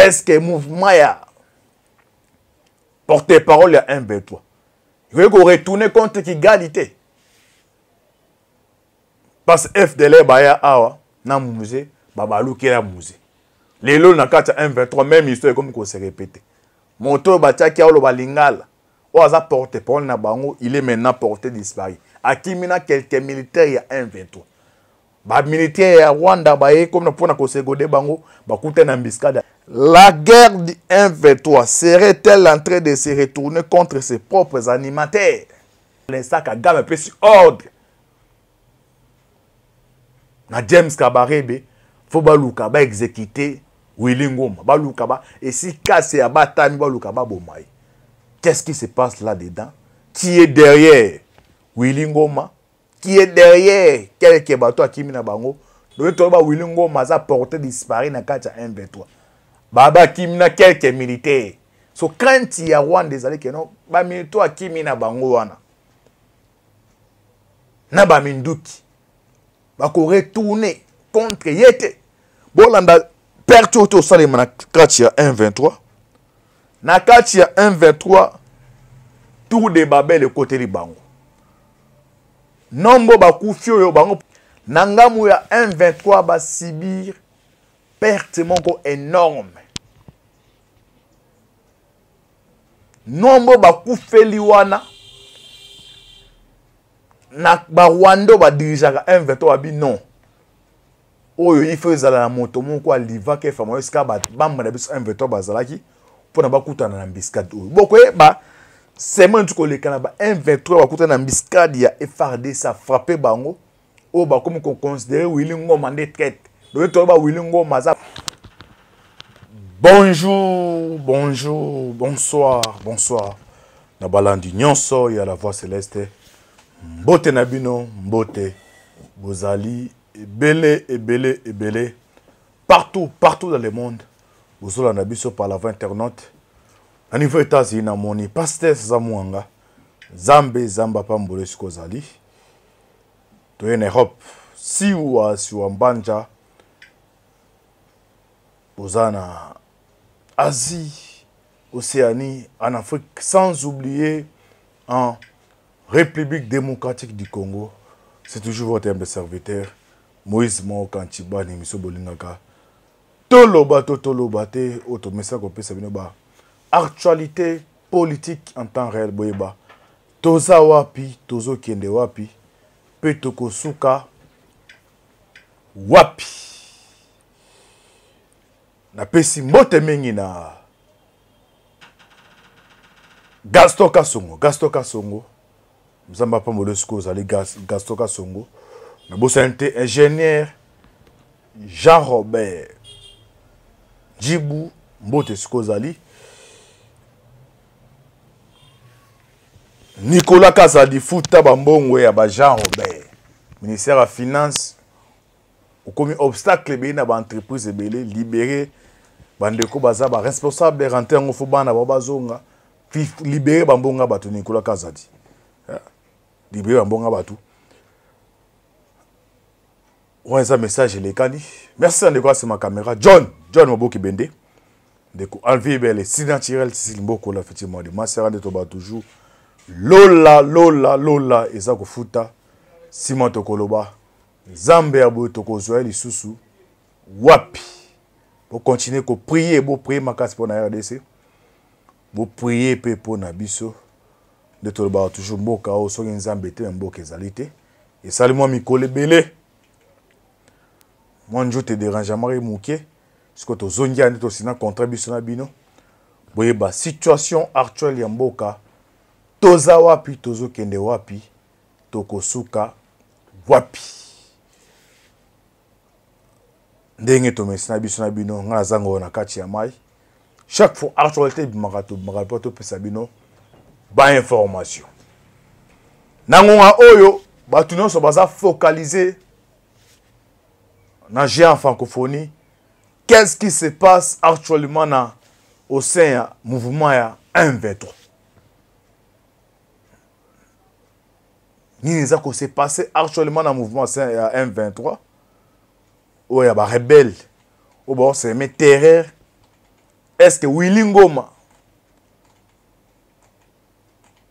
est-ce que mouvement ya porte-parole ya M23 il veut qu'on retourne contre Kigali? Parce que FDL baya awa na musée babalu ki la musée lelo na kata M23 même histoire comme qu'on se répète moto batiaki aolo balingala o aza porte-parole na bango il est maintenant porté disparu akimina quelques militaires ya M23 ba militaires ya Rwanda baye comme na pona ko segode bango bakute na mbiskada. La guerre du M23 serait-elle en train de se retourner contre ses propres animateurs? L'instant Kagame peut sur ordre na James Kabarebe faut baluka ba exécuter Willy Ngoma baluka ba et si casse ya batami baluka ba bomai. Qu'est-ce qui se passe là-dedans? Qui est derrière Willy Ngoma? Qui est derrière quelques bateaux qui mina bango? Le toba Willy Ngoma a porté disparu na kata M23. Baba kimina quelques militaires. So quand il y a Rwanda des années que non, ba militaire kimina bango wana. Na ba minduki. Ba ko retourner contre yete. Bolanda perto to salema na kati ya M23. Na kati ya M23 tout de Babel côté li bango. Nombo ba kufio yo bango nangamu ya M23 ba sibir perte monko énorme. Nombo ba kufeli wana na ba Rwanda ba dirija M23 abi non. Oyo il faut zala na moto monko aliva ke famo eska ba bamba na biso M23 bazalaki pona ba kutana na mbiskade oyo. Boko ba c'est moi qui le Canada M23 va coûter na biscade ya FRD ça frappé bango o ba comme qu'on considère Willy Ngoma de traite donc to ba Willy Ngoma za. Bonjour bonsoir na balandi nyonso ya la voix céleste mbote na bino mbote bozali ebele partout dans le monde bozola na biso par la voix internaute. À niveau États-Unis, na moni pasteur Zamouanga, Zamba Pambole Skozali, to en Europe, si ou Mbanja, Ozana, Asie, Océanie, en Afrique, sans oublier en République démocratique du Congo. C'est toujours votre humble serviteur, Moïse Mao Kanchiba, Nimiso Bolingaka. Tolobate, Otomesa Kopé Sabinoba. Actualité politique en temps réel boyeba toza wapi tozo kende wapi petoko suka wapi na pesi mbote mingi na Gaston Kasongo mzamba pambolo skozali Gaston Kasongo na bosante ingénieur Jean-Robert Djibou mbote skozali Nicolas Kazadi Fouta Bambongo ya ba Jean Robert ministère de finance au commis obstacle be na ba entreprise belé libérer bandeko baza ba responsable renter ngofo bana ba bazonga libérer bambonga batu Nicolas Kazadi libérer bambonga batu ouais ça message les kani merci de quoi c'est ma caméra John Moboki Bende de ko enlever les si naturel si limboko la effectivement de masera de toba toujours Lola eza kofuta sima tokoloba Zambe ya boye tokozwa lisusu wapi pour continuer ko prier bo prier makasi pour na RDC bo prier pe pour na biso de toloba toujours mboka o so nzambe te mboka ezalité et salumo mikole belé moi njo te dérange mari muke ce to zongia ndito sina contrat biso na bino boye ba situation actuelle ya mboka toza wapi tozo kende wapi tokosuka wapi ndenge to mesina biso na bino ngala zango na kati ya mai chaque fois actualité bimakato makapoto pesa bino ba information nangonga oyo batu nyonso baza focaliser na géant francophonie. Qu'est-ce qui se passe actuellement au sein du mouvement ya M23? Ni les qui s'est passé actuellement dans le mouvement M23 où il y a des rebelles où il y a des terreurs est-ce que Willy Ngoma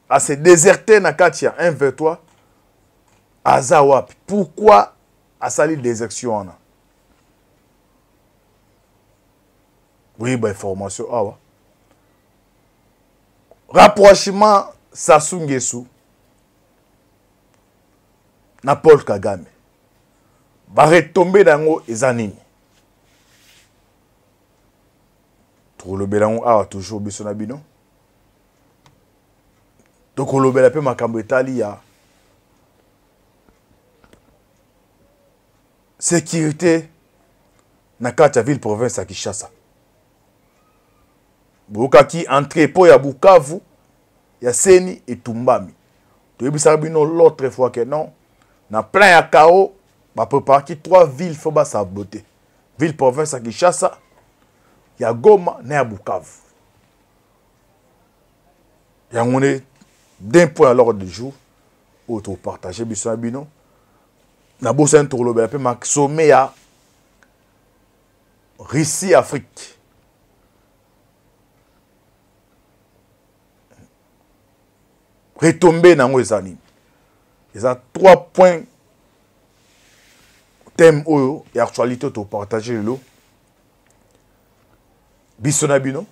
a se déserté na kati ya 1-23 aza wapi? Pourquoi a sali désertion na? Oui, bah information awa. Rapprochement Sassou Nguesso na Paul Kagame. Va retomber dango ezanini. Trop le belango awa toujours biso na bino. Donc on lobela pe makambo etali ya sécurité na kati ya ville province ya Kinshasa. Bokaki entrepôt ya Bukavu ya Seni et Tumbami. Toyebisa bino l'autre fois que non na plein ya Kao ba préparer 3 villes faut ba saboter. Ville province ya Kinshasa, ya Goma na ya Bukavu. Ya ngone d'un point à l'ordre du jour auto partager biso bino na bosen to lobela pe mak sommet ya Russie Afrique. Retomber dans les années. Il y a 3 points thème et actualité pour partager le lot. Bisonabino.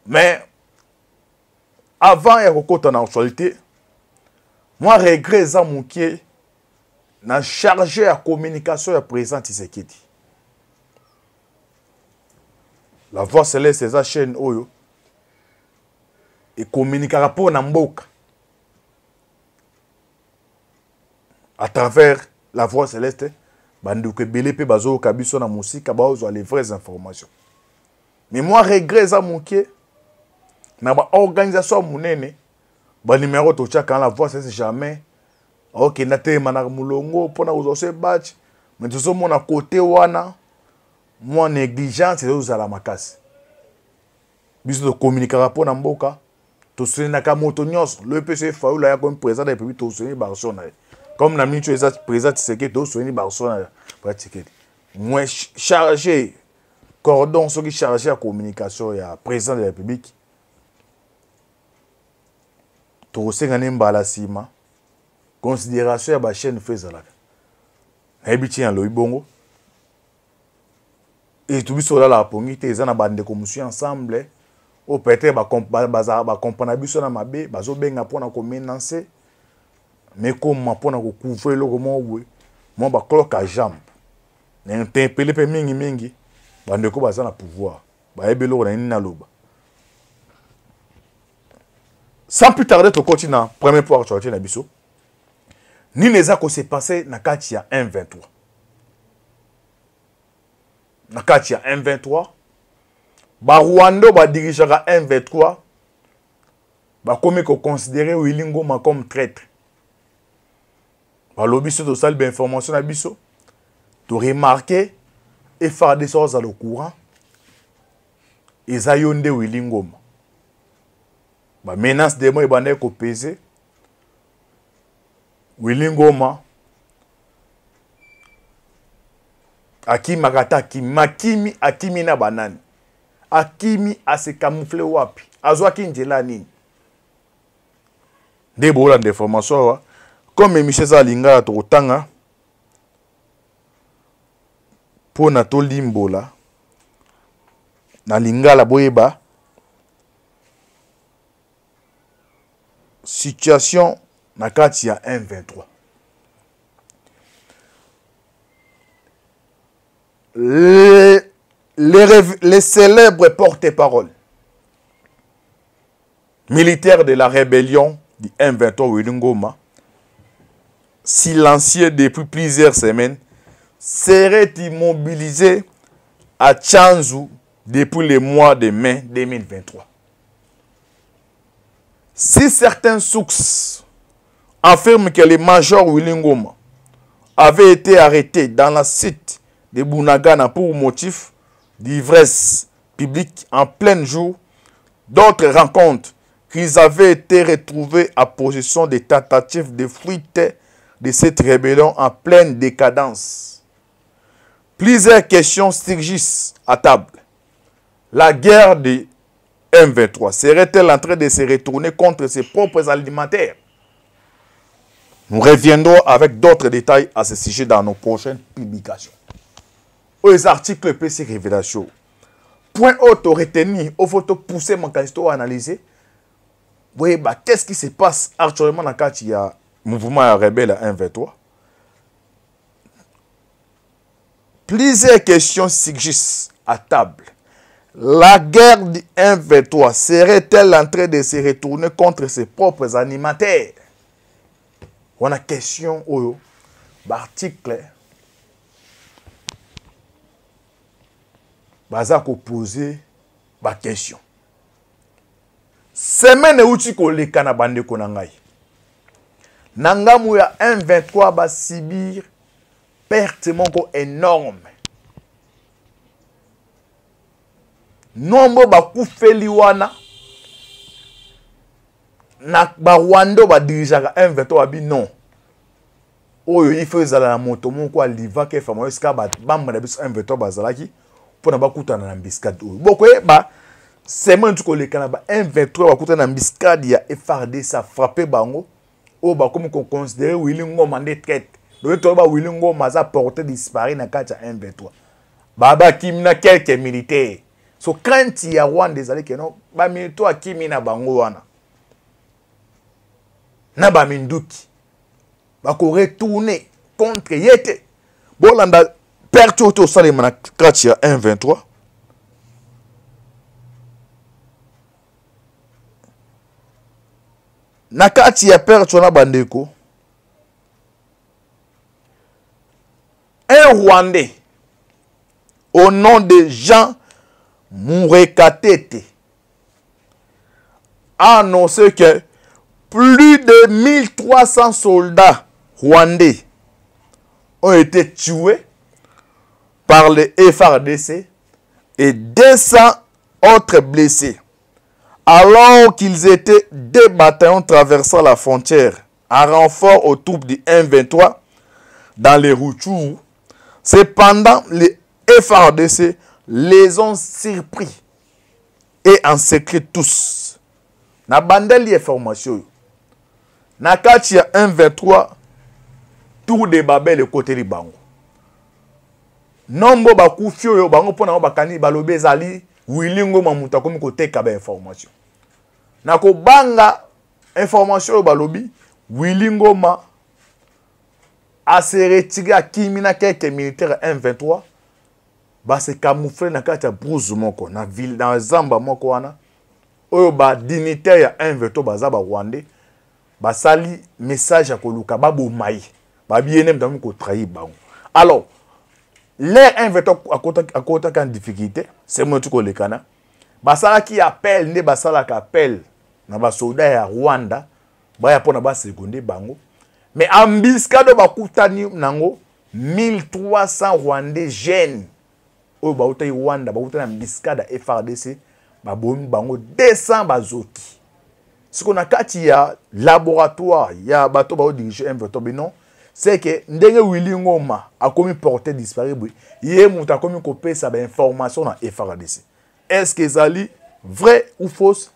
Mais avant de rencontrer en actualité, moi regrette ça mon qui n'a chargé la communication à présent Tshisekedi. La voix céleste c'est sa chaîne Oyo. Et communiquera pour Namboka à travers la voix céleste. Bandouke Belepe Bazo Kabiso na musique bazo les vraies informations. Mais moi regrette ça mon qui na ba organisation munene ba numéro to tcha quand la voix c'est jamais OK na te manak mulongo pona uzose batch mais tout ça mon à côté wana moi négligence c'est la makasi. Biso to communiquera pour Namboka. Tosuni naka moto nyos le PC Faoula ya comme président de la République tosuni Barcelone comme la ministre des président Tshisekedi tosuni Barcelone pratique moi chargé cordon ceux qui chargé la communication ya président de la République tosengane mbala sima considération ya ba chaîne faisala na ebiti ya loibongo et tout biso la pongi te ezana bande commission ensemble ou peut-être ba comprendre biso na mabe bazo benga pona ko menacer mais comme pona ko couvrir le comment oui moi ba cloque à jambe n'interpeller pe mingi bande ko baza na pouvoir ba ebelo na nina loba sans plus tarder to continent premier point actualité na biso ni les a ko se passer na kati ya 1-23 na kati ya 1-23 ba Rwanda ba dirigeaka 1-23 ba komi ko considérer Willy Ngoma comme traître. Ba lobiso to sal information na biso to remarquer et faire des choses à le courant ezayonde Willy Ngoma. Ba menace de moi ba ko peser Willy Ngoma akimi makataki makimi akimi na banani. Akimi a se camoufler wapi azwa kinjela nini de bola d'information wa comme Michel Zalinga to tanga pona to limbola na lingala boyeba situation na kati ya 1-23 les célèbres porte-parole militaires de la rébellion du 1-23 Willy Ngoma, silencieux depuis plusieurs semaines, seraient immobilisés à Tchanzu depuis le mois de mai 2023. Si certaines sources affirment que le major Willy Ngoma avait été arrêté dans la site de Bunagana pour motif d'ivresse publique en plein jour, d'autres rencontrent qu'ils avaient été retrouvés à possession des tentatives de fuite de cette rébellion en pleine décadence. Plusieurs questions surgissent à table. La guerre de M23 serait-elle en train de se retourner contre ses propres alimentaires? Nous reviendrons avec d'autres détails à ce sujet dans nos prochaines publications. Aux articles PC Révélation. Point autre retenu, il faut pousser mon candidat à analyser. Oui, bah, qu'est-ce qui se passe actuellement dans le cas du mouvement rebelle à M23? Plusieurs questions surgissent à table. La guerre du M23 serait-elle en train de se retourner contre ses propres animateurs? On a question au article. Baza ko poser ba question. Semaine outi ko leka na bande ko nangai. Nangamu ya M23 ba subir perte moko énorme. Nombo ba kufeli wana na ba Rwanda ba dirija M23 abi non. Oyo il faut zala na moto moko aliva ke famo eska ba bamba na biso M23 bazalaki pour na ba kutana na mbiskade oyo. Boko ba semaine tu ko lekana ba M23 ba kutana na mbiskade ya FRD ça frappé bango. O ba comme qu'on considérer Willy Ngoma de traite. Donc to ba Willy Ngoma za porté disparu na kati ya M23. Baba kimina quelques militaires. So quand il y a Rwanda des alliés que non ba militaire kimina bango wana. Na ba minduki. Ba ko retourner contre yete. Bolanda perte auto salima na kati ya M23. Nakati ya perte na bandeko. Un Rwandais au nom de Jean Mourekatete a annoncé que plus de 1300 soldats rwandais ont été tués par les FARDC et 200 autres blessés, alors qu'ils étaient deux bataillons traversant la frontière en renfort aux troupes du M23 dans les Rutshuru. Cependant, les FARDC les ont surpris et en secret tous. Na bandeli information. Na kati ya M23 tout de Babel côté li bango. Nombo ba kufio yo bango pona ba kani balobe zali Willy Ngoma muta komi ko teka ba information. Na ko banga information yo balobi Willy Ngoma a se retiré à Kimina quelques militaires M23 ba se camoufler na kati ya brousse moko na ville dans zamba moko wana oyo ba dignitaire ya M23 baza ba Rwandais ba sali message ya koluka ba bomai ba biene mtamu ko trahir bango. Alors les M23 à côté en difficulté c'est moi tout ko lekana ba sala qui appelle ne ba sala ka appel na ba soldat ya Rwanda ba ya pona ba seconde bango. Mais ambiscade bakutani nango 1300 Rwandais jeunes. Oyo bauta Rwanda bauta na ambiscade FARDC babomi bango 200 bazoki. Ce qu'on a kati ya laboratoire ya bato ba dirige M23 non, c'est que ndenge Willy Ngoma a commis porté disparu boy. Yé muta commis copier sa information na FARDC. Est-ce que zali vrai ou fausse?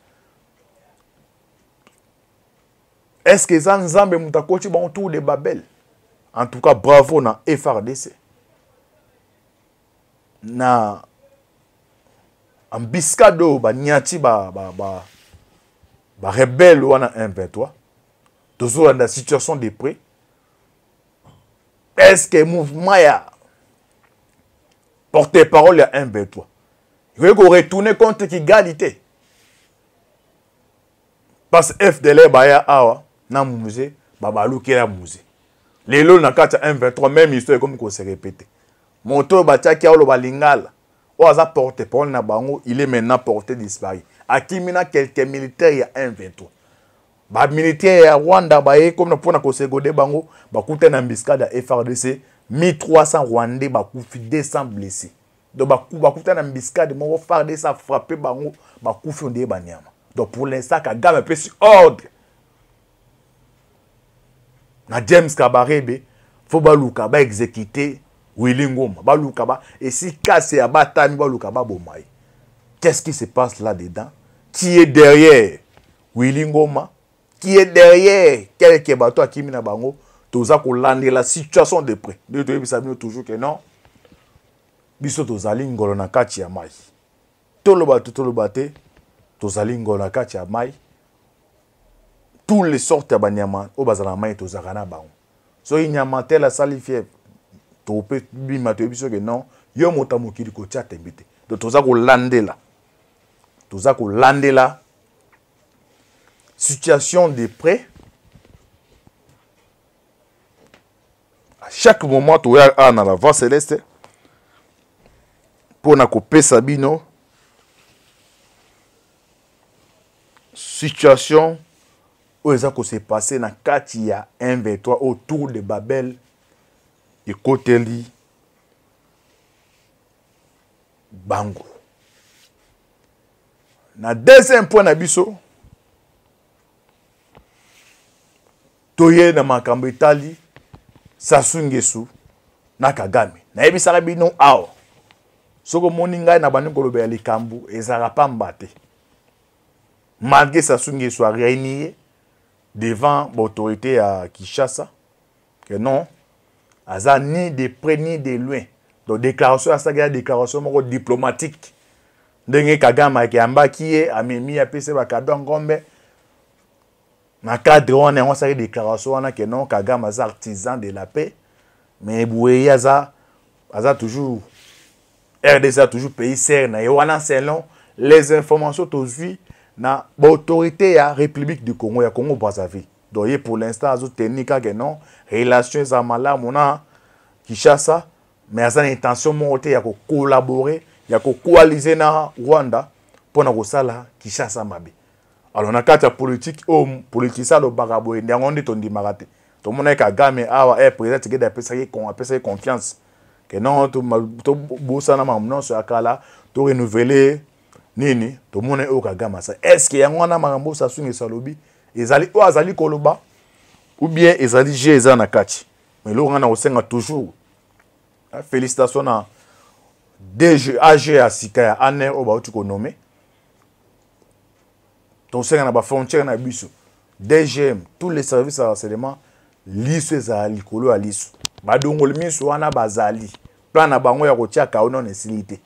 Est-ce que Zanzambe Moutakoti bon tour de Babel? En tout cas, bravo na FARDC. Na ambiscado ba nyati ba rebelle wana M23. Toujours dans la situation de près. Est-ce que mouvement ya porte-parole ya M23? Il veut qu'on retourne contre l'égalité. Parce que FDL baya awa na musée babalu kera musée lelo na kata M23 même histoire comme qu'on se répéter moto batiaki olo balingala o aza porte parole na bango il est maintenant porté disparu akimina quelques militaires ya M23 ba militaires ya Rwanda baye comme na pona ko segode bango bakuta na mbiskada FARDC 1300 Rwandais bakufi 200 blessés donc bakuta na mbiskade moko FARDC a frappé bango bakufi ndé banyama. Donc pour l'instant Kagame peut sur ordre na James Kabarebe faut baluka ba exécuter Willy Ngoma baluka ba et si casse ya batami baluka ba bomai. Qu'est-ce qui se passe là-dedans? Qui est derrière Willy Ngoma? Qui est derrière quelques bateaux à Kimina Bango? Toza ko lande la situation de près. De toujours que non. Biso tozali ngolo na kati ya mai. Tolo bate tozali ngolo na kati ya mai. Tous les sortes ya banyama o bazala mai tozaka na bango. So inyama tela sali fièvre. To pe bima to biso que non, yo mota mokili ko tia tembite. Donc toza ko lande la. Toza ko lande la. Situation de près. À chaque moment tu as dans la voie céleste pour na couper Sabino. Situation où ça s'est passé na kati ya 1-3 autour de Babel et Koteli Bango. Na deuxième point na biso toye na makambo Itali Sassou Nguesso na Kagame. Na ebisaka bino awa. Soko moni ngai na bandi kolobe ya likambo ezala pamba te. Malgré Sassou Nguesso a réuni devant l'autorité à Kinshasa que non, aza ni de près ni de loin. Donc déclaration à ça déclaration diplomatique. Ndenge Kagame ki ambaki amemi a pese ba kado ngombe. Na cadre on sa déclaration wana que non Kagame aza artisan de la paix mais boué aza toujours RDC a toujours pays serre na wana selon les informations aujourd'hui na autorité à République du Congo ya Congo Brazzaville. Donc pour l'instant azo technique que non relations za malamu na Kinshasa mais aza intention monte ya ko collaborer ya ko coaliser na Rwanda pour na ko sala Kinshasa mabe. Alors na kati ya politique politicien lo bagaboye ndango ndi tondi marate. To mona Kagame awa président ke da pesa confiance que non to bosa na mamno so akala to renouveler nini to mona o Kagame ça est-ce que yango na makambo Sassou Nguesso lobi ezali o azali koloba ou bien ezali eza na kati mais lo ngana osenga toujours félicitations na DG AG Asika ya Aner o ba utuko nommé ton senga na ba frontière na biso DGM tous les services à renseignement liso ezali kolo ya liso badongoli miso wana bazali plan na bango ya kotia kaona na silité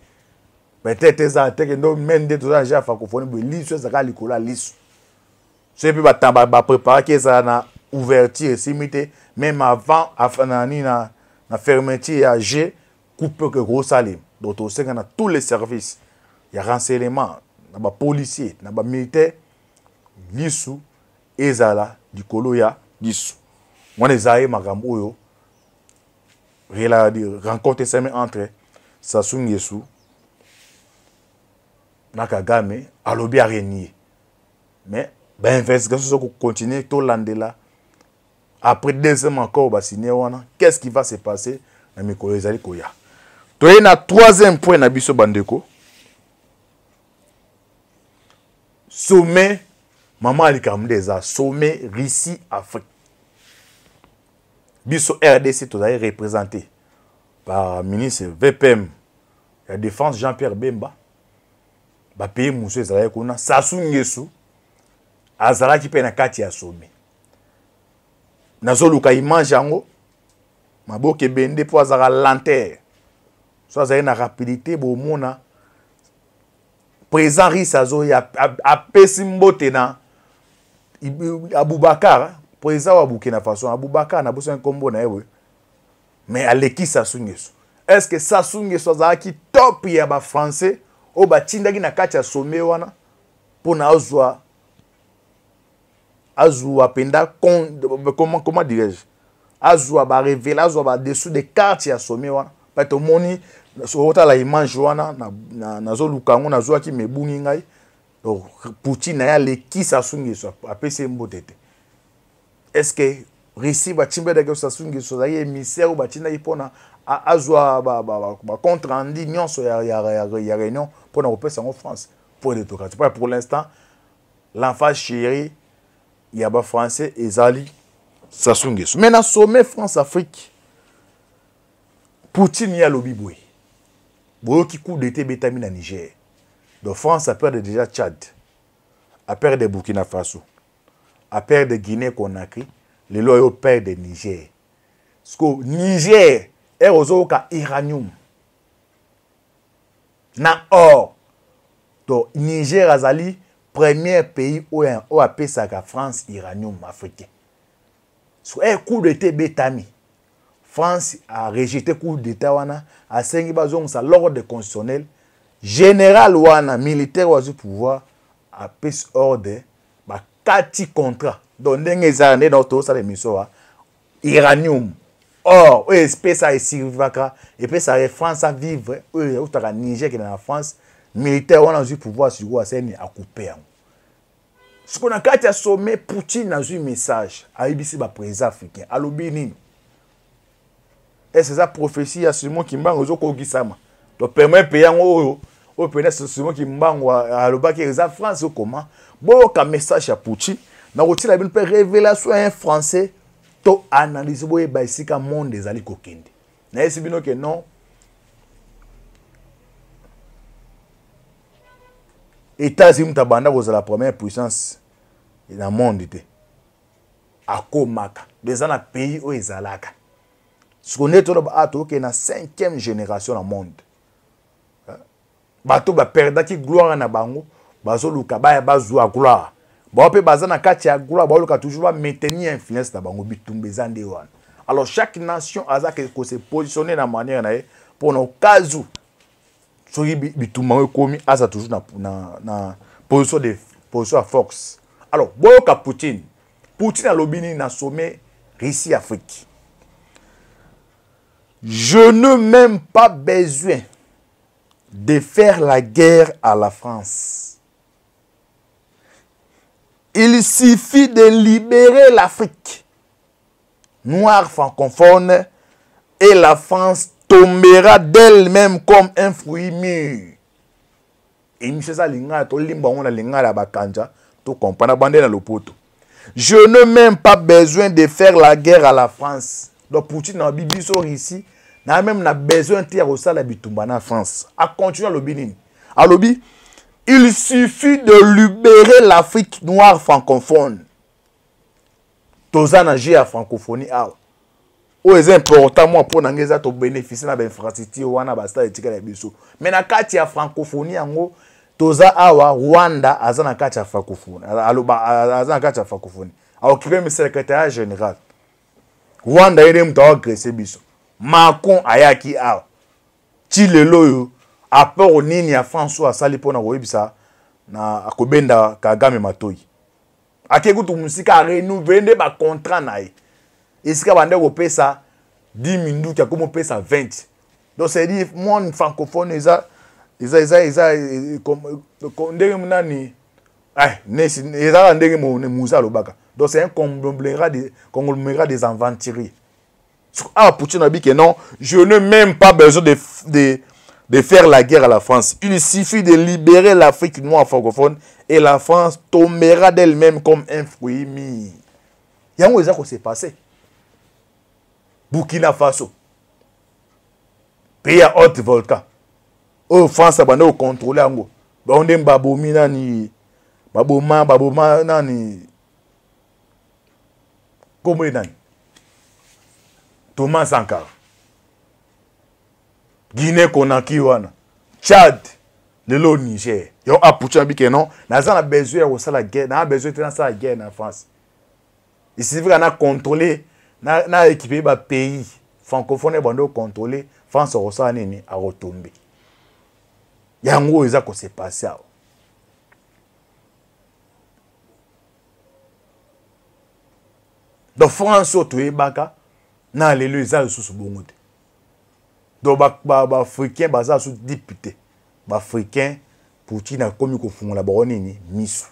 peut-être ça te que ndo mende to za francophonie bo liso ezaka likolo ya liso c'est puis ba préparer que ça na ouverture simité même avant na fermeture ya G coupe que gros salim donc to senga na tous les services ya renseignement na ba policier na ba militaire liso ezala likolo ya liso on les a makambo oyo rencontre semi entre Sassou Nguesso na Kagame alobi a renier mais ben investigation ko continuer to landela après deuxième encore ba signer wana qu'est-ce qui va se passer na mikolo ezali koya to na troisième point na biso bandeko sommet maman alikamdeza sommet Russie Afrique biso RDC tout est représenté par ministre VPM la défense Jean-Pierre Bemba ba pays muso ezala kuna Sassou Nguesso azala ki pe na kati ya sommet nazoluka image yango maboke bende po azala lanterne so azala na rapidité bo mona président Rissazo ya apesi mbote na Aboubakar président wa Burkina Faso Aboubakar na boso nkombo na yewe mais aleki Sassou Nguesso est-ce que Sassou Nguesso azala ki top ya ba français o ba tindaki na kati ya sommet wana pona azwa penda comment dirais-je azwa ba révéler azwa ba dessous des cartes ya sommet wana pa to moni so la image wana na zo lukango na zo ki mebungi ngai donc Poutine ya leki Sassou Nguesso apesi mbotete est-ce que Russie va timber de Sassou Nguesso za émissaire ou ba tina ipona azwa ba compte rendu nyonso ya réunion pour na opesa en France pour les toka pour l'instant l'enfant chéri il y a ba français ezali Sassou Nguesso mais na sommet France Afrique Poutine y a lobby boy. Boyo qui coup d'été bétamine à Niger. Donc France a perdu déjà Tchad. A perdu de Burkina Faso. A perdu de Guinée-Conakry. Les loyaux perdent de Niger. Parce que Niger est aux uranium. Na or. Donc Niger azali premier pays où a appelé ça la France uranium africain. Sur un coup d'été bétami. France a rejeté coup d'état wana a sengi bazong sa l'ordre constitutionnel général wana militaire au pouvoir a pris ordre ba kati contrat donc ndenge zane dans tout ça l'émission uranium or espèce a esivaka et puis ça France à vivre au taka Niger qui est en France militaire wana au pouvoir sur quoi c'est a couper ce qu'on a kati a sommet Poutine a eu message a ibisi ba président africain a lobini. Et c'est ça prophétie à Simon qui m'a dit sama. Donc permet payant au pénal Simon qui m'a à le bac et France comment. Bon comme message à Poutine. Na roti la bien révélation un français to analyse boye ba ici ka monde des ali kokende. Na esi bino que non. États-Unis tabanda ko la première puissance dans le monde était. Akomaka. Des ans pays où ezalaka. Ce qu'on est dans la 5e génération dans le monde. Bato ba perda ki gloire na bango, bazo luka ba bazo a gloire. Ba pe bazana kati ya gloire, ba luka toujours maintenir influence na bango bitumbe zande wana. Alors chaque nation a ça que se positionner dans manière na pour nos cas où soki bitumba komi asa toujours na position de position à force. Alors boka Poutine a lobini na sommet Russie Afrique. Je n'ai même pas besoin de faire la guerre à la France. Il suffit de libérer l'Afrique noire francophone et la France tombera d'elle-même comme un fruit mûr. Et M. Salinga, to limba on a linga la bakanja, to comprendre bande dans le poteau. Je n'ai même pas besoin de faire la guerre à la France. Donc Poutine a bibiso ici, n'a même n'a besoin de tirer au sale bitumba en France. A continuer à lobby. À lobby, il suffit de libérer l'Afrique noire francophone. Tozana à francophonie ah. Oh c'est important moi pour n'angeza to bénéficier na infrastructure wana basta etika na biso. Mais na kati ya francophonie yango toza awa Rwanda azana kati ya francophonie. Aloba azana kati ya francophonie. A occupé le secrétaire général. Rwanda yene mta agressé biso. Macron ayaki awa. Chilelo yo apport nini ya François asali pona koyebisa na akobenda Kagame Matoyi. Akekutu musika renouveler ba contrat na ye. Esika bande ko pesa 10 minutes comme pesa 20. Donc c'est dire monde francophone eza comme ndenge munani nesi eza ndenge musa lobaka. Donc c'est un conglomérat des aventuriers. Ah, Poutine a dit que non, je n'ai même pas besoin de faire la guerre à la France. Il suffit de libérer l'Afrique noire francophone et la France tombera d'elle-même comme un fruit mis. Il y a un chose qui s'est passé. Burkina Faso, pays à haute volcan. Oh, France a contrôlé. On est baboumi nani, baboma nani. Comment est nani? Thomas Sankara. Guinée-Conakry wana. Tchad, le Niger. Yo a Poutine bi que non, n'a besoin de la guerre, n'a besoin de la guerre en France. Ici on a contrôlé na équipé ba pays francophone bando contrôler France reçoit nini a retomber. Yango eza ko se passer. Donc France to ebaka na lelo eza sous bongo te. Donc ba africain baza sous député. Ba africain Poutine a komi ko fungola ba nini misu.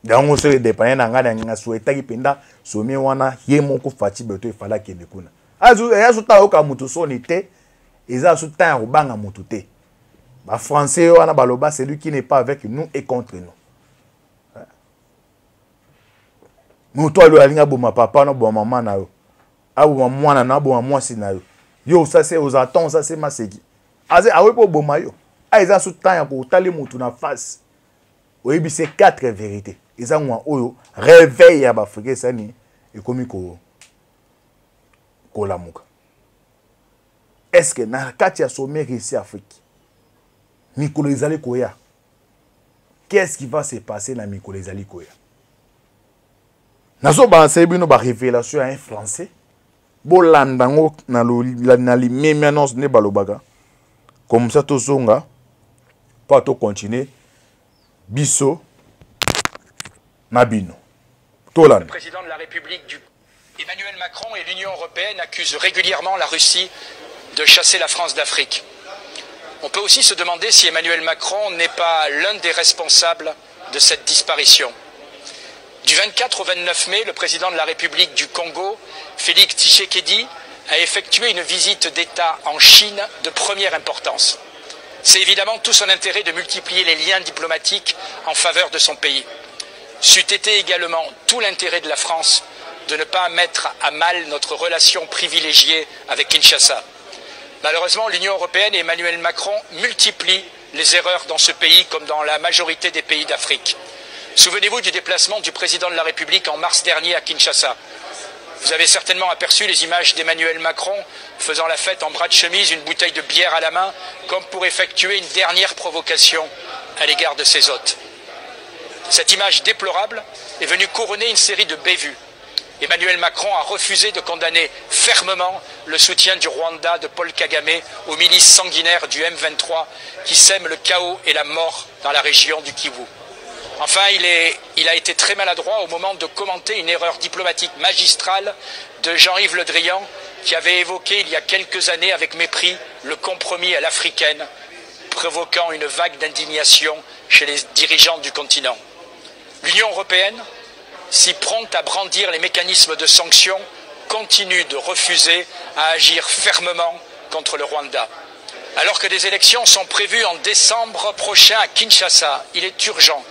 Donc on se dépend na nga souhaita ki penda somi wana ye moko fati beto e fala kende kuna. Azu ya ta oka mutu soni te eza sous temps robanga mutu te. Ba français wana baloba celui qui n'est pas avec nous est contre nous. Mutu alo alinga boma papa no boma mama na yo. aboma mwana na aboma mwasi na yo yo ça c'est aux attentes ça c'est maseki aze awe po boma yo aiza su temps ya ko tali mutu na face oyebi c'est 4 vérités eza mwa oyo réveil ya bafrika sani ekomi ko lamuka. Est-ce que na kati ya sommet ici Afrique mikolo ezali koya qu'est-ce qui va se passer na mikolo ezali koya nazo ba sebino ba révélation à un français bolandango na limemi annonce ne balobaka comme ça tozonga pas to continuer biso nabino tolan. Le président de la République Emmanuel Macron et l'Union européenne accusent régulièrement la Russie de chasser la France d'Afrique. On peut aussi se demander si Emmanuel Macron n'est pas l'un des responsables de cette disparition. Du 24 au 29 mai, le président de la République du Congo, Félix Tshisekedi, a effectué une visite d'État en Chine de première importance. C'est évidemment tout son intérêt de multiplier les liens diplomatiques en faveur de son pays. C'eût été également tout l'intérêt de la France de ne pas mettre à mal notre relation privilégiée avec Kinshasa. Malheureusement, l'Union européenne et Emmanuel Macron multiplient les erreurs dans ce pays comme dans la majorité des pays d'Afrique. Souvenez-vous du déplacement du président de la République en mars dernier à Kinshasa. Vous avez certainement aperçu les images d'Emmanuel Macron faisant la fête en bras de chemise, une bouteille de bière à la main, comme pour effectuer une dernière provocation à l'égard de ses hôtes. Cette image déplorable est venue couronner une série de bévues. Emmanuel Macron a refusé de condamner fermement le soutien du Rwanda de Paul Kagame aux milices sanguinaires du M23 qui sèment le chaos et la mort dans la région du Kivu. Enfin, il a été très maladroit au moment de commenter une erreur diplomatique magistrale de Jean-Yves Le Drian qui avait évoqué il y a quelques années avec mépris le compromis à l'africaine, provoquant une vague d'indignation chez les dirigeants du continent. L'Union européenne, si prompte à brandir les mécanismes de sanctions, continue de refuser à agir fermement contre le Rwanda. Alors que des élections sont prévues en décembre prochain à Kinshasa, il est urgent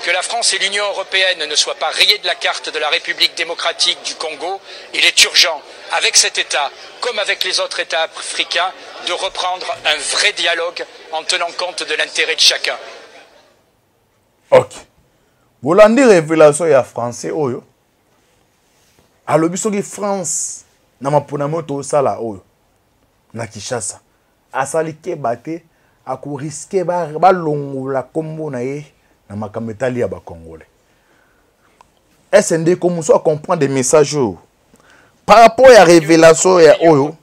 que la France et l'Union européenne ne soient pas rayées de la carte de la République démocratique du Congo. Il est urgent, avec cet État, comme avec les autres États africains, de reprendre un vrai dialogue en tenant compte de l'intérêt de chacun. Ok. Bolandi révélation ya français oyo. Alobi soki France na mapona moto sala oyo. Na Kinshasa. Asali ke bate ako riske ba longola kombo na ye na makambo etali ya ba Congolais. SND commence à comprendre des messages par rapport à la révélation ya oyo.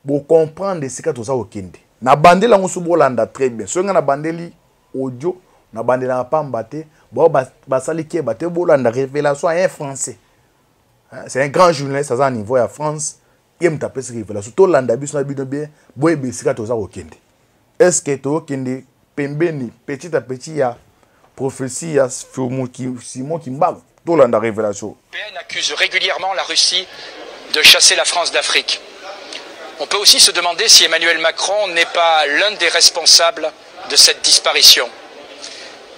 Pour comprendre ce que tout ça okende. Na bandela ngosu bolanda très bien. Songa na bandeli audio na bandela na pambate bon basali ke bate bolanda révélation à un français. C'est un grand journaliste à niveau à France. Il me tape cette révélation. Tout landa biso na bino bien boye besika tout ça okende. Est-ce que to okende pembeni petit à petit ya prophétie ya Simon Kimba tout landa révélation. L'Union accuse régulièrement la Russie de chasser la France d'Afrique. On peut aussi se demander si Emmanuel Macron n'est pas l'un des responsables de cette disparition.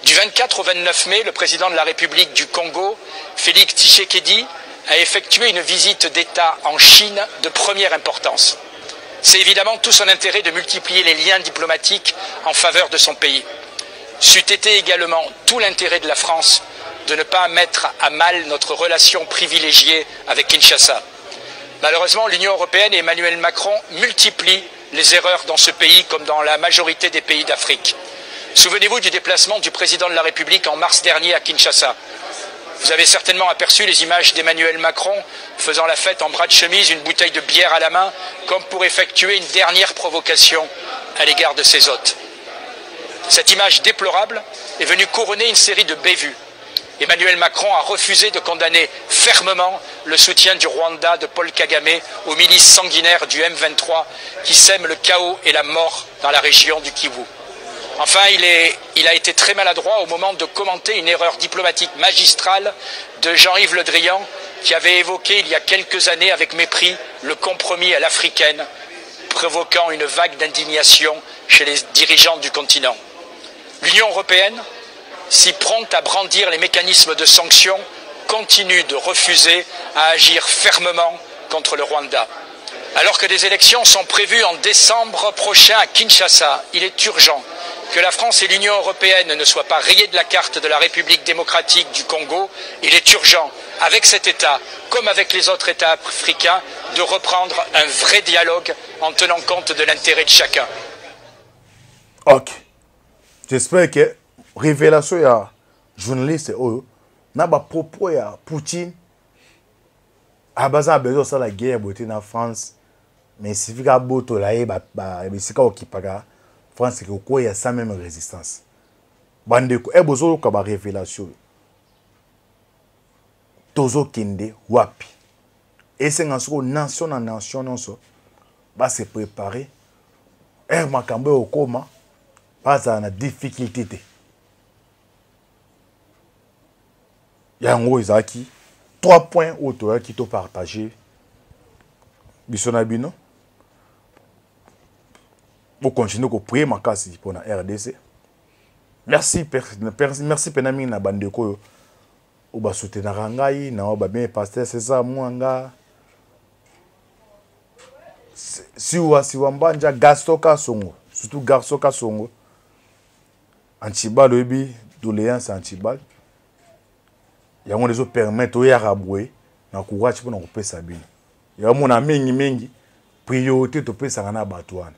Du 24 au 29 mai, le président de la République du Congo, Félix Tshisekedi, a effectué une visite d'État en Chine de première importance. C'est évidemment tout son intérêt de multiplier les liens diplomatiques en faveur de son pays. C'eût été également tout l'intérêt de la France de ne pas mettre à mal notre relation privilégiée avec Kinshasa. Malheureusement, l'Union européenne et Emmanuel Macron multiplient les erreurs dans ce pays comme dans la majorité des pays d'Afrique. Souvenez-vous du déplacement du président de la République en mars dernier à Kinshasa. Vous avez certainement aperçu les images d'Emmanuel Macron faisant la fête en bras de chemise, une bouteille de bière à la main, comme pour effectuer une dernière provocation à l'égard de ses hôtes. Cette image déplorable est venue couronner une série de bévues. Emmanuel Macron a refusé de condamner fermement le soutien du Rwanda de Paul Kagame aux milices sanguinaires du M23 qui sèment le chaos et la mort dans la région du Kivu. Enfin, il a été très maladroit au moment de commenter une erreur diplomatique magistrale de Jean-Yves Le Drian qui avait évoqué il y a quelques années avec mépris le compromis à l'africaine, provoquant une vague d'indignation chez les dirigeants du continent. L'Union européenne, si prompte à brandir les mécanismes de sanctions, continue de refuser à agir fermement contre le Rwanda. Alors que des élections sont prévues en décembre prochain à Kinshasa, il est urgent que la France et l'Union européenne ne soient pas rayées de la carte de la République démocratique du Congo. Il est urgent, avec cet État, comme avec les autres États africains, de reprendre un vrai dialogue en tenant compte de l'intérêt de chacun. Ok. J'espère que révélation ya journaliste oyo na ba propos ya Poutine a besoin de la guerre beauté en France, mais si vous avez besoin de France, c'est qu'il y a sa même résistance. Bandeko, et besoin de la révélation. Tozo kende wapi. Et c'est une nation en nation, va se préparer. Et makambe au coma, pas à la difficulté. Il y a un gros Isaki. 3 points autour qui t'ont partagé. Bisonabino. Vous continuez à prier ma casse pour la RDC. Merci, merci Penami na bandeko. Ou ba soutenir rangai, na ou ba bien pasteur c'est ça mwanga. Si wambanja gastoka songo, surtout gastoka songo. Antibal obi doléance antibal. Yango les autres permettent au yaraboué na courage pour nous pesa bino. Ya mona mingi priorité to pesa na batwana.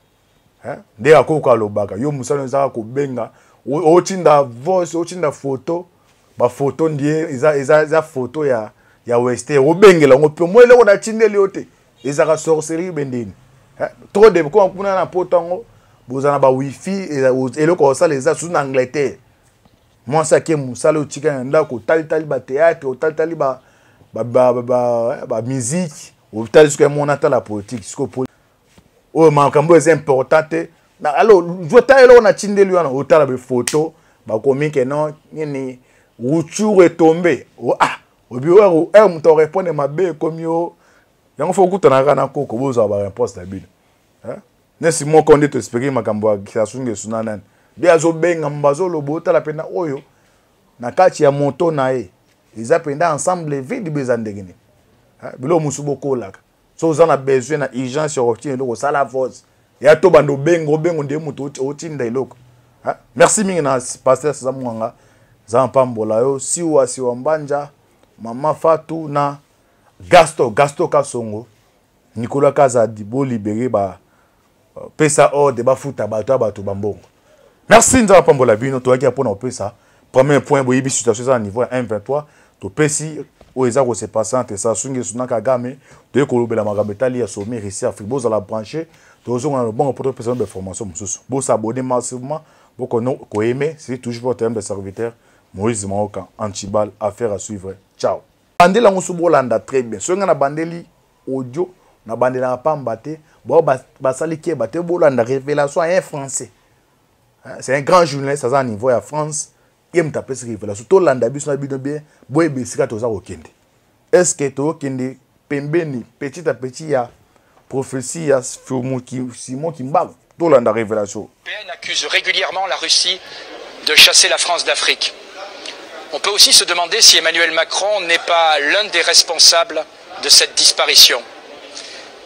Hein? Nde akoka lobaka yo musano ezaka ko benga o tinda voice o tinda photo ba photo ndie eza photo ya Western o bengela ngo pe mo ele ona tindeli ote ezaka sorcellerie bendeni. Hein? Trop de ko kuna na potango bozana ba wifi eloko ça les sous en Angleterre. Moi ça qui musala otika ndako tali ba théâtre tali ba musique ou tali ce que mon ata la politique ce que oh makambo c'est important alors je taille là on a tindeli wana otala be photo ba komi que non ni rupture est tombé ah obiwa muto répondre mabe comme yo yango faut kutana kana koko bozo ba réponse la bino hein nesi mo konde to expliquer makambo ya sunge sunana bia zo benga mbazo lobota la pena oyo na kati ya moto na e eza penda ensemble vide bezandegene hein bilo musubo kolaka so uzana besoin na urgence orti eloko sala force ya to bando bengo nde muto otinda eloko hein merci mingi na pasteur Samwanga za pambola yo siwa mbanja mama Fatou na Gasto Kasongo Nicolas Kazadi bo libéré ba pesa ordre ba futa bato bambongo. Merci nza pambola bino toaki apona pesa. Premier point boyibi situation à niveau 1.23 to pesi o eza ko se passer entre ça sunge sunaka game to ekolobela magabetali ya sommet ici Afrique boza la brancher to zo na bon pour personne de formation mususu. Bo s'abonner massivement bo ko aimer c'est toujours votre terme de serviteur Moïse Maoka Antibal affaire à suivre. Ciao. Bandela ngosubolanda très bien. So ngana bandeli audio na bandela pambate bo basali ke bate bolanda révélation en français. C'est un grand journaliste à niveau à France. Il me tape ce révélation. Tout landa bis na bino bien boy besika toza okende. Est-ce que to okende pembeni petit à petit ya prophétie ya Simon Kimba tout landa révélation. L'Union accuse régulièrement la Russie de chasser la France d'Afrique. On peut aussi se demander si Emmanuel Macron n'est pas l'un des responsables de cette disparition.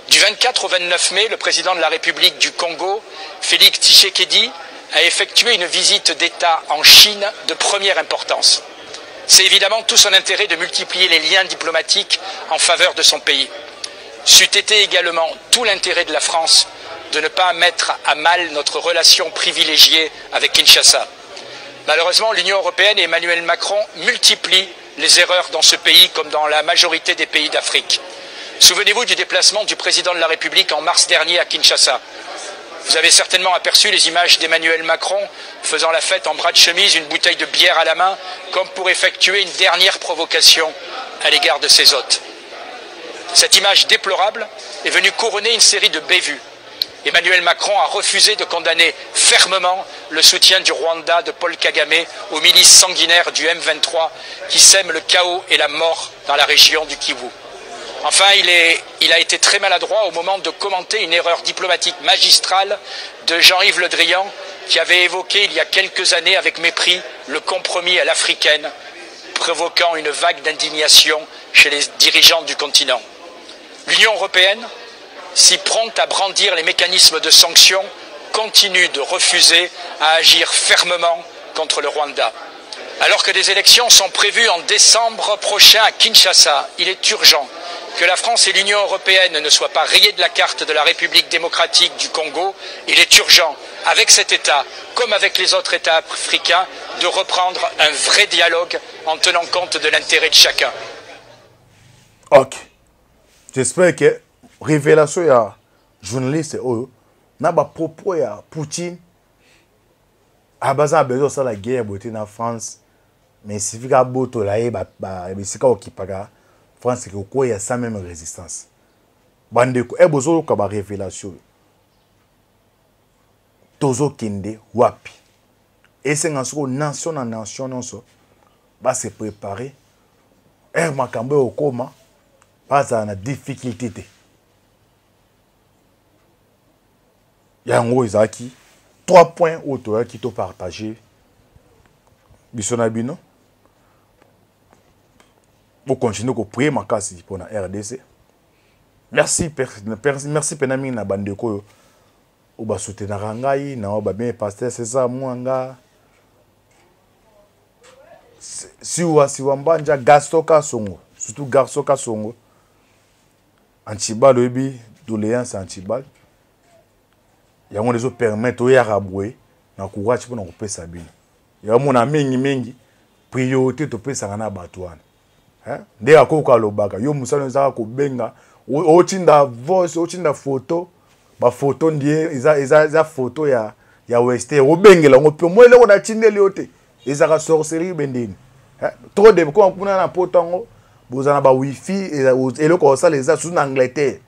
Du 24 au 29 mai, le président de la République du Congo, Félix Tshisekedi, a effectué une visite d'État en Chine de première importance. C'est évidemment tout son intérêt de multiplier les liens diplomatiques en faveur de son pays. C'eût été également tout l'intérêt de la France de ne pas mettre à mal notre relation privilégiée avec Kinshasa. Malheureusement, l'Union européenne et Emmanuel Macron multiplient les erreurs dans ce pays comme dans la majorité des pays d'Afrique. Souvenez-vous du déplacement du président de la République en mars dernier à Kinshasa. Vous avez certainement aperçu les images d'Emmanuel Macron faisant la fête en bras de chemise, une bouteille de bière à la main, comme pour effectuer une dernière provocation à l'égard de ses hôtes. Cette image déplorable est venue couronner une série de bévues. Emmanuel Macron a refusé de condamner fermement le soutien du Rwanda de Paul Kagame aux milices sanguinaires du M23 qui sèment le chaos et la mort dans la région du Kivu. Enfin, il a été très maladroit au moment de commenter une erreur diplomatique magistrale de Jean-Yves Le Drian qui avait évoqué il y a quelques années avec mépris le compromis à l'africaine, provoquant une vague d'indignation chez les dirigeants du continent. L'Union européenne, si prompte à brandir les mécanismes de sanctions, continue de refuser à agir fermement contre le Rwanda. Alors que des élections sont prévues en décembre prochain à Kinshasa, il est urgent que la France et l'Union européenne ne soient pas rayées de la carte de la République démocratique du Congo. Il est urgent, avec cet État, comme avec les autres États africains, de reprendre un vrai dialogue en tenant compte de l'intérêt de chacun. Ok. J'espère que révélation ya journaliste oyo na ba propos ya Poutine a besoin de la guerre beauté na France mais si fika boto la ba bisika okipaka France que quoi ya sans même résistance bande ko e bozo ka ba révélation tozo kende wapi et c'est ngasoko nation na nation non so ba se préparer makambo okoma pas à la difficulté. Il y a un gros Isaki. 3 points autour qui t'ont partagé. Bissonabino. Vous continuez à prier ma casse pour la RDC. Merci, merci Penami na bandeko. Ou ba soutenir rangai, na ba bien pasteur c'est ça mwanga. Si wambanja gastoka songo, surtout gastoka songo. Antibal obi doléance antibal. Yango les autres permettent au yaraboué na courage pour nous pesa bino. Yango na mingi priorité to pesa na batwana. Hein? Nde akoka lobaka yo musano zaka ko benga o tinda voice o tinda photo ba photo ndie iza photo ya West o bengela ngo pe mo ele ko na tindeli yote ezaka sorcellerie bendini. Hein? Trop de ko kuna na potango bozana ba wifi eloko ça les sous en Angleterre.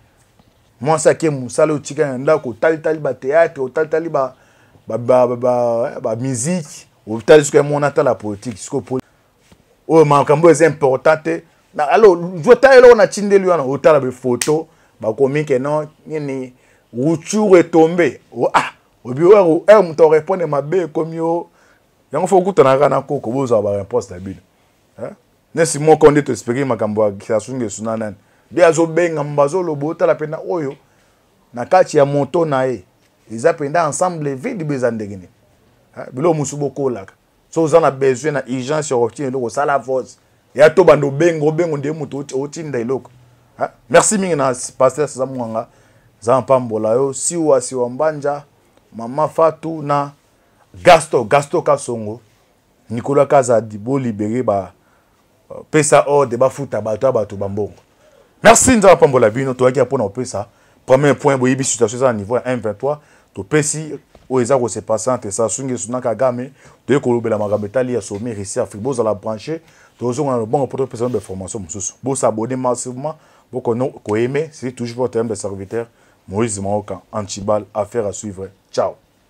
Moi ça qui musala utika ndako tali ba théâtre tali ba musique au tali ce que mon ata la politique ce que oh makambo est importante na alors je taelo na tindeli wana otala be photo ba komi que non ni rupture est tombée obi o muto répondre mabe comme yo yango faut kutana kana koko boza ba réponse na bino hein nesi mo konde to expliquer makambo ya sunge sunana bi azo benga mbazo lobota la pena oyo na kati ya moto na e ils penda ensemble vide bezandegene hein bilo musubo kolaka so za na besoin na urgence sur obtenir loko sala force ya to bando bengo nde muto otinda iloko hein merci mingi na pasteur Samwanga za mpambola yo si wambanja mama Fatou na Gasto Kasongo Nicolas Kazadi bo libéré ba pesa ordre ba futa bato bambongo. Merci nza pambola bino to akia pona pesa. Premier point boyibi situation à niveau 1.23 to pesi o eza ko se passer entre ça sungi sunaka game de ko lobela magabetali ya sommet ici Afrique boza la brancher to zonga le bon pour personne de formation mususu. Bo s'abonner massivement bo ko aimer c'est toujours votre thème de serviteur Moïse Maoka Antibal affaire à suivre. Ciao.